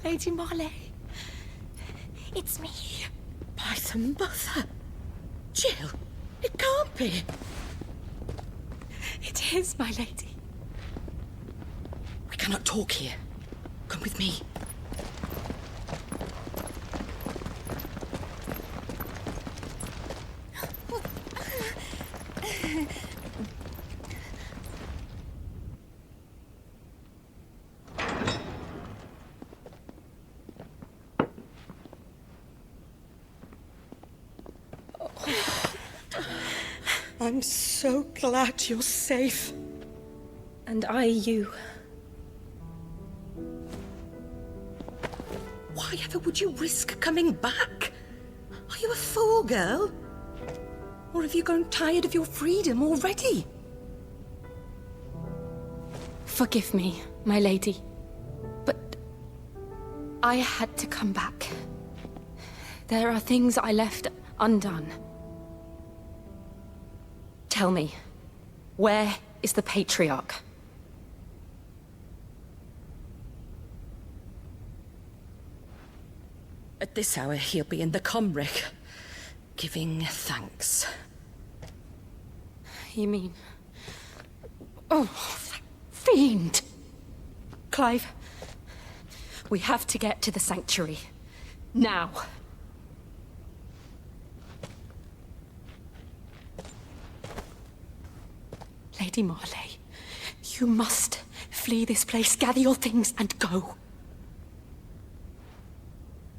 Lady Marley. It's me. By the mother. Jill, it can't be. It is, my lady. We cannot talk here. Come with me. I'm so glad you're safe. And I you. Why ever would you risk coming back? Are you a fool, girl? Or have you grown tired of your freedom already? Forgive me, my lady, but I had to come back. There are things I left undone. Tell me, where is the Patriarch? At this hour, he'll be in the Comric, giving thanks. You mean... Oh, that fiend! Clive, we have to get to the sanctuary. Now. Lady Marley, you must flee this place, gather your things, and go.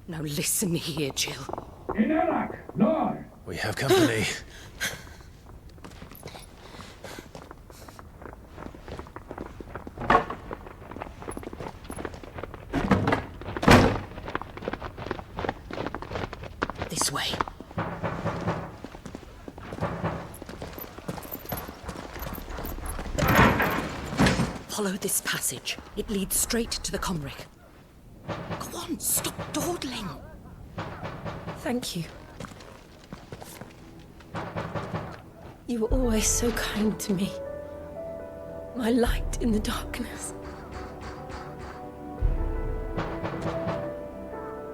Now listen here, Jill. We have company. This way. Follow this passage. It leads straight to the Comric. Go on, stop dawdling. Thank you. You were always so kind to me. My light in the darkness.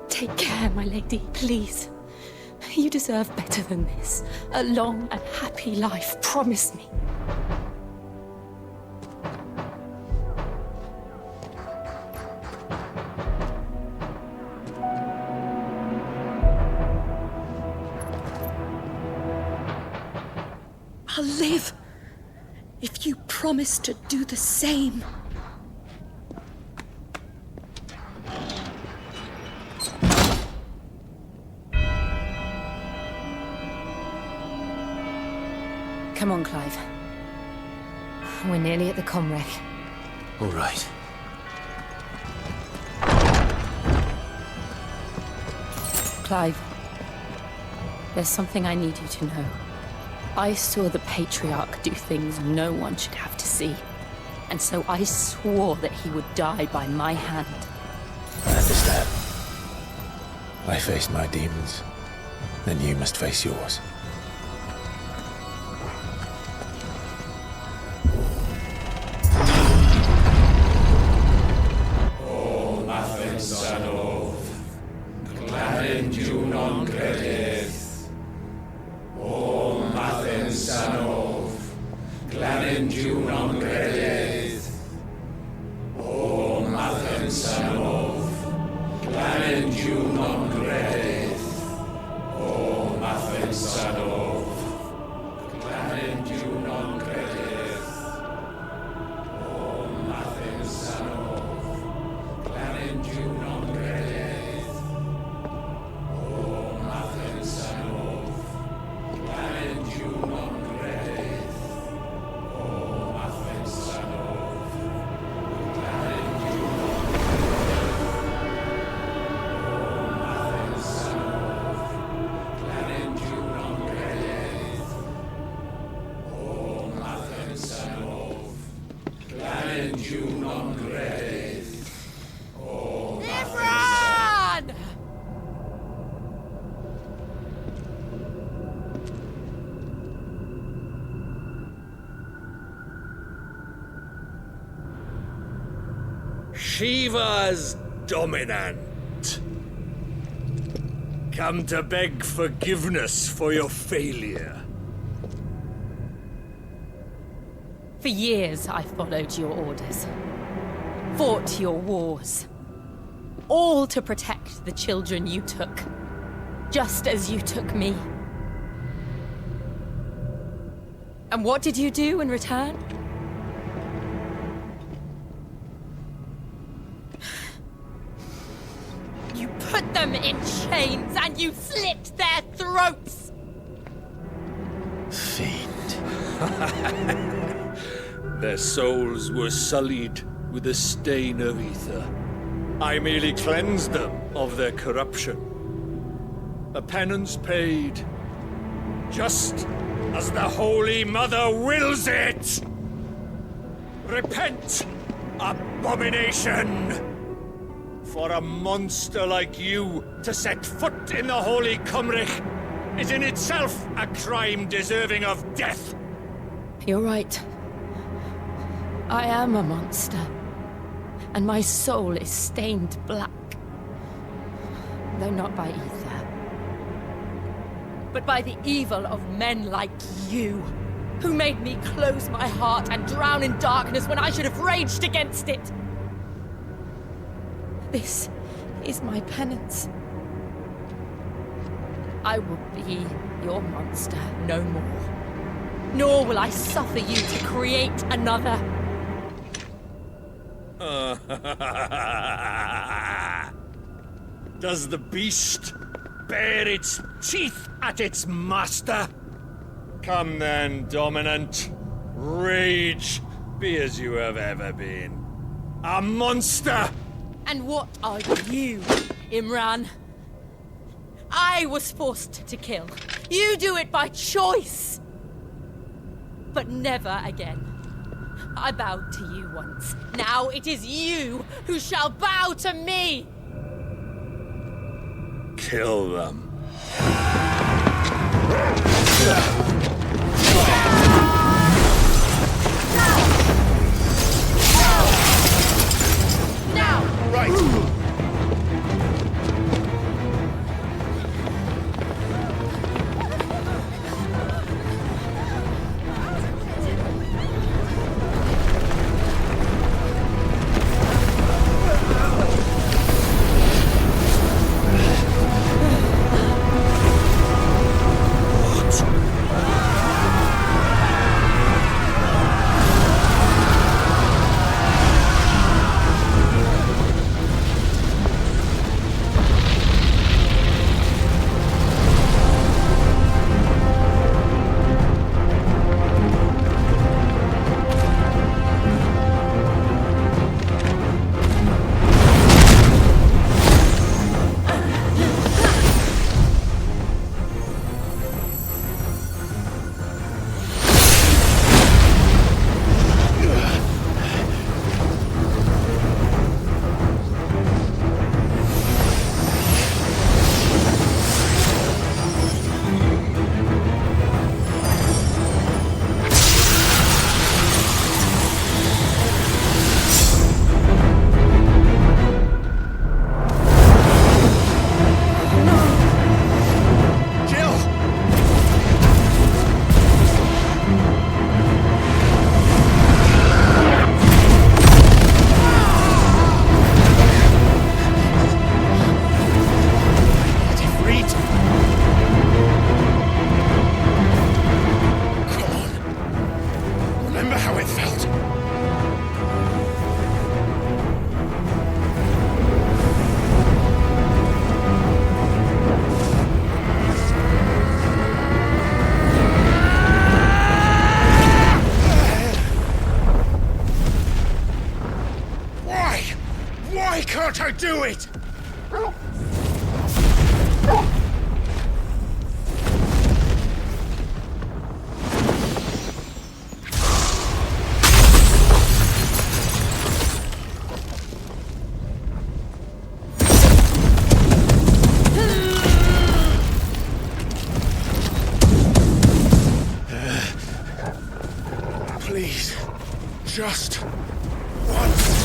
Take care, my lady, please. You deserve better than this. A long and happy life, promise me. I'll live if you promise to do the same. Come on, Clive. We're nearly at the Comric. All right. Clive, there's something I need you to know. I saw the Patriarch do things no one should have to see. And so I swore that he would die by my hand. I understand. I faced my demons. Then you must face yours. Shiva's dominant. Come to beg forgiveness for your failure. For years, I followed your orders. Fought your wars. All to protect the children you took. Just as you took me. And what did you do in return? You put them in chains and you slit their throats! Fiend. Their souls were sullied with a stain of ether. I merely cleansed them of their corruption. A penance paid, just as the Holy Mother wills it! Repent Abomination! For a monster like you to set foot in the Holy Cymric is in itself a crime deserving of death. You're right. I am a monster. And my soul is stained black. Though not by ether. But by the evil of men like you, who made me close my heart and drown in darkness when I should have raged against it. This is my penance. I will be your monster no more. Nor will I suffer you to create another. Does the beast bare its teeth at its master? Come then, Dominant. Rage, be as you have ever been. A monster! And what are you, Imran? I was forced to kill. You do it by choice. But never again. I bowed to you once. Now it is you who shall bow to me! Kill them. Now! Right! Can't I do it? Please, just once.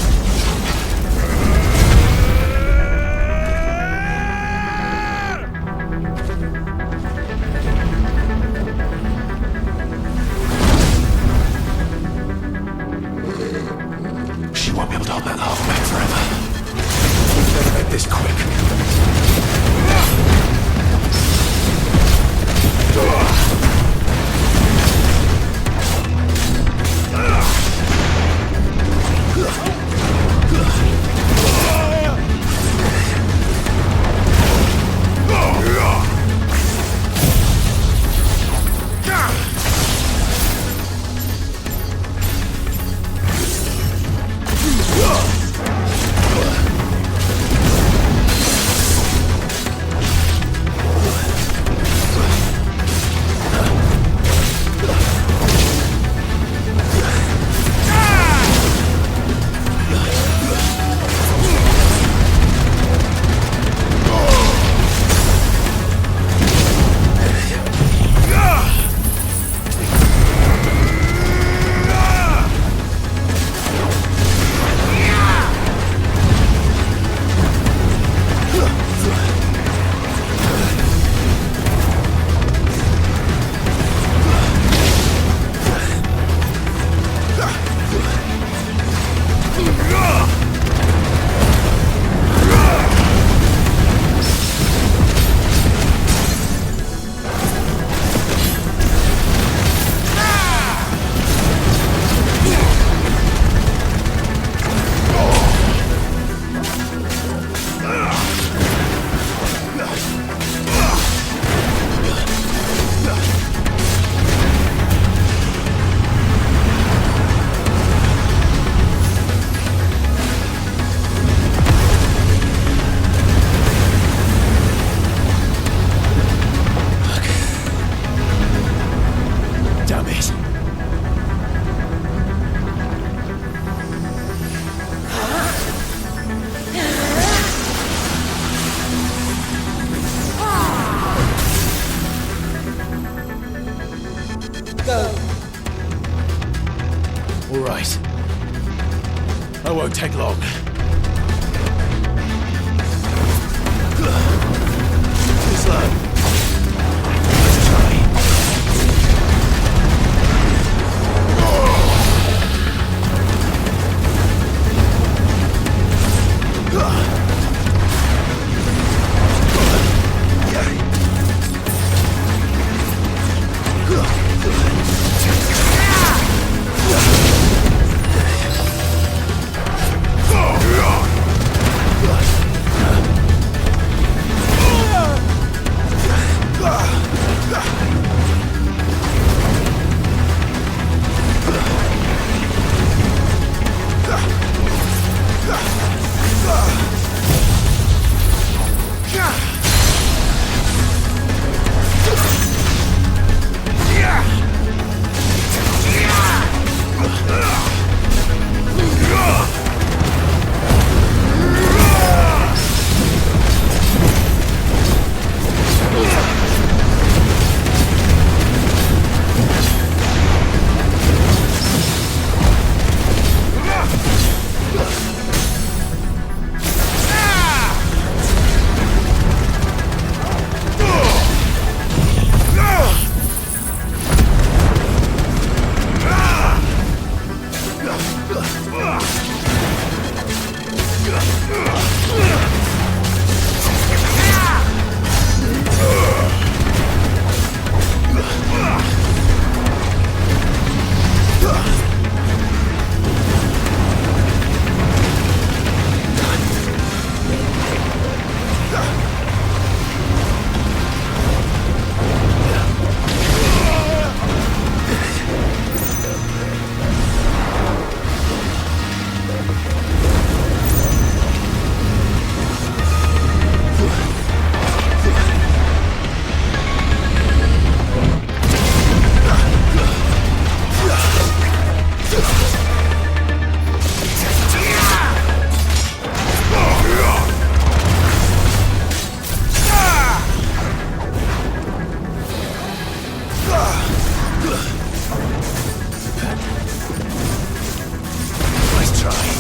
I won't take long. Slow. Let's try.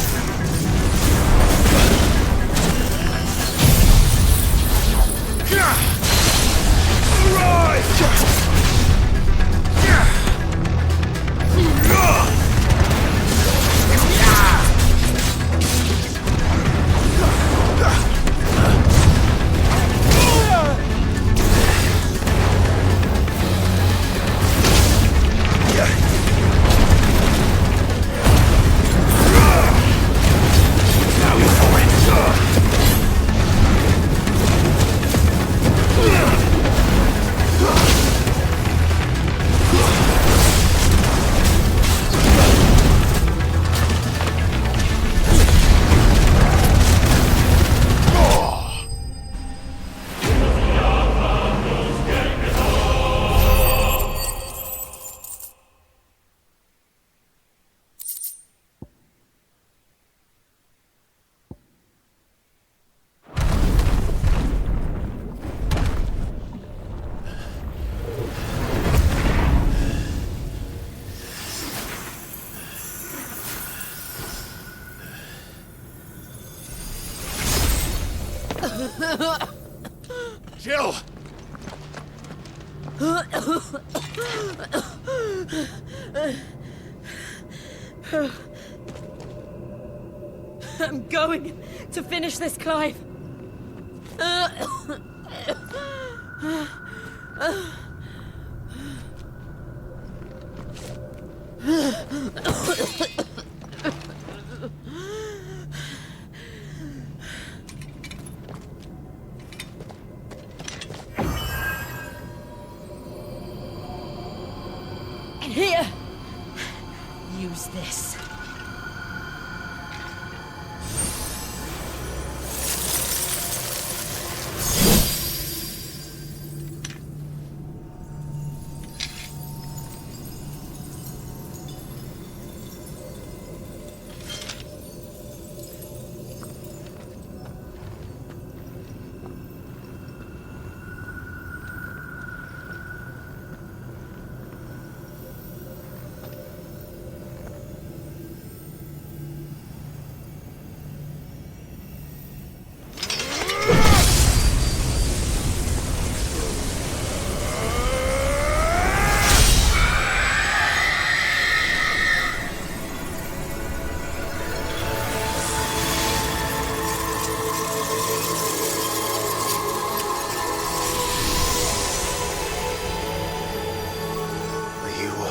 Jill! I'm going to finish this, Clive. Here! Use this.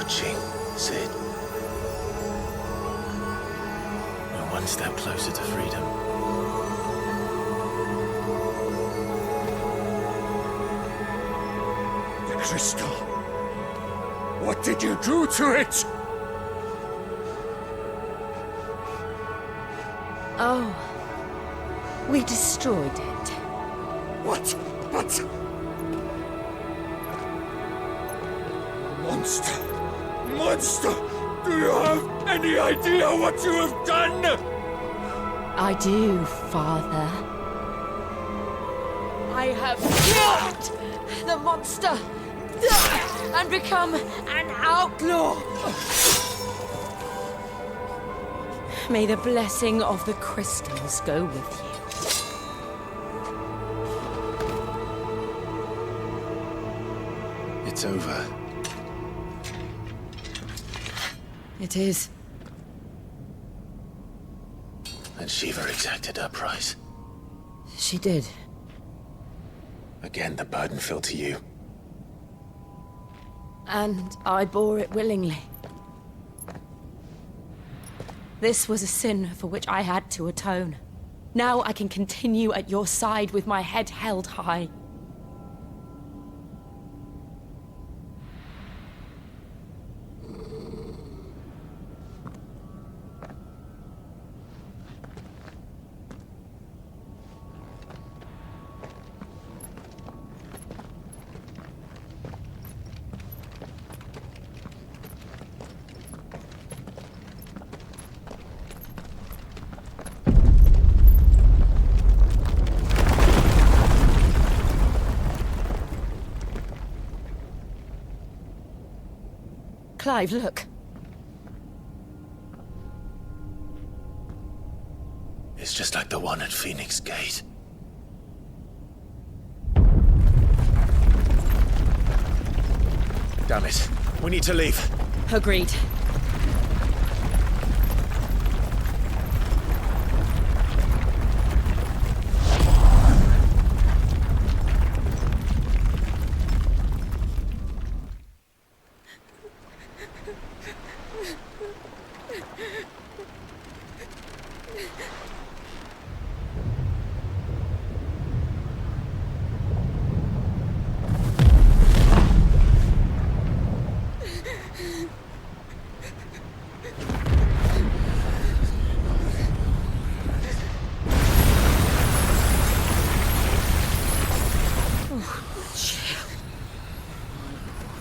watching, Sid. We're one step closer to freedom. The crystal. What did you do to it? Oh, we destroyed it. What? But... Monster! Monster! Do you have any idea what you have done? I do, Father. I have killed the monster and become an outlaw. May the blessing of the crystals go with you. It's over. It is. And Shiva exacted her price. She did. Again, the burden fell to you. And I bore it willingly. This was a sin for which I had to atone. Now I can continue at your side with my head held high. Clive, look. It's just like the one at Phoenix Gate. Damn it. We need to leave. Agreed.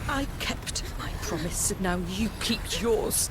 I kept my promise, and now you keep yours.